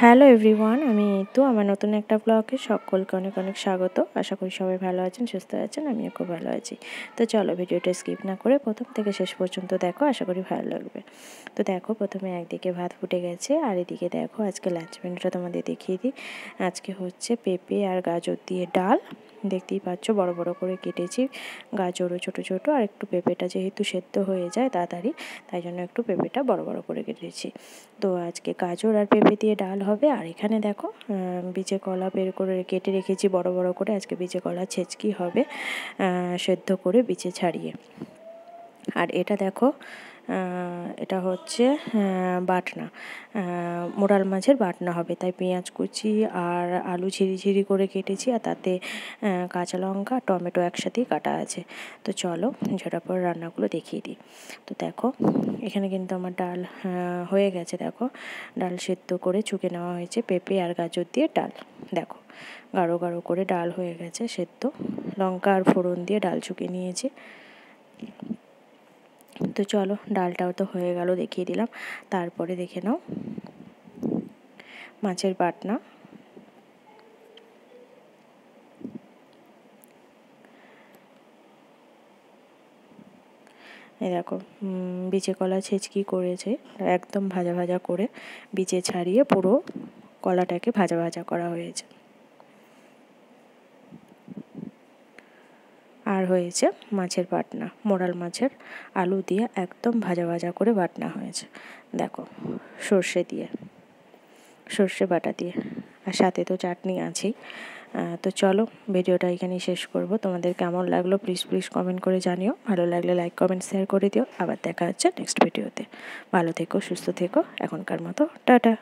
Hello everyone, আমি তো আমার নতুন একটা ব্লগে সকলকে অনেক অনেক স্বাগত। আশা করি সবাই ভালো আছেন, সুস্থ আছেন, আমিও খুব ভালো আছি। তো চলো ভিডিওটা স্কিপ না করে প্রথম থেকে শেষ পর্যন্ত দেখো, আশা করি ভালো লাগবে। তো দেখো, প্রথমে একদিকে ভাত ফুটে গেছে আর এদিকে দেখো আজকে লাঞ্চ মেনুটা তোমাদের দেখিয়ে দিই। আজকে হচ্ছে পেঁপে আর গাজর দিয়ে ডাল। দেখতেই পাচ্ছ বড় বড় করে কেটেছি গাজরও ছোট ছোট, আর একটু পেঁপেটা যেহেতু সেদ্ধ হয়ে যায় তাড়াতাড়ি, তাই জন্য একটু পেঁপেটা বড় বড় করে কেটেছি। তো আজকে গাজর আর পেঁপে দিয়ে ডাল হবে। আর এখানে দেখো বীজে কলা বের করে কেটে রেখেছি বড় বড় করে। আজকে বীজে কলা ছেচকি হবে, সেদ্ধ করে বীজে ছাড়িয়ে। আর এটা দেখো, এটা হচ্ছে বাটনা, মোরাল মাছের বাটনা হবে, তাই পেঁয়াজ কুচি আর আলু ঝিরি করে কেটেছি, আর তাতে কাঁচা লঙ্কা টমেটো একসাথেই কাটা আছে। তো চলো ঝটাপট রান্নাগুলো দেখিয়ে দিই। তো দেখো এখানে কিন্তু আমার ডাল হয়ে গেছে। দেখো ডাল সেদ্ধ করে চুকে নেওয়া হয়েছে, পেঁপে আর গাজর দিয়ে ডাল। দেখো গাঢ় গাঢ় করে ডাল হয়ে গেছে সেদ্ধ, লঙ্কা আর ফোড়ন দিয়ে ডাল চুকে নিয়েছি। তো চলো ডালটাও তো হয়ে গেল, দেখিয়ে দিলাম। তারপরে দেখে নাও মাছের বাটনা। এই দেখো বিচে কলা ছেচকি করেছে, একদম ভাজা ভাজা করে বিচে ছাড়িয়ে পুরো কলাটাকে ভাজা ভাজা করা হয়েছে। আর হয়েছে মাছের বাটনা, মোরাল মাছের আলু দিয়ে একদম ভাজা ভাজা করে বাটনা হয়েছে। দেখো সর্ষে বাটা দিয়ে, আর সাথে তো চাটনি আছেই। তো চলো ভিডিওটা এখানেই শেষ করব। তোমাদের কেমন লাগলো প্লিজ কমেন্ট করে জানিও। ভালো লাগলে লাইক কমেন্ট শেয়ার করে দিও। আবার দেখা হচ্ছে নেক্সট ভিডিওতে। ভালো থেকো, সুস্থ থেকো, এখনকার মতো টাটা।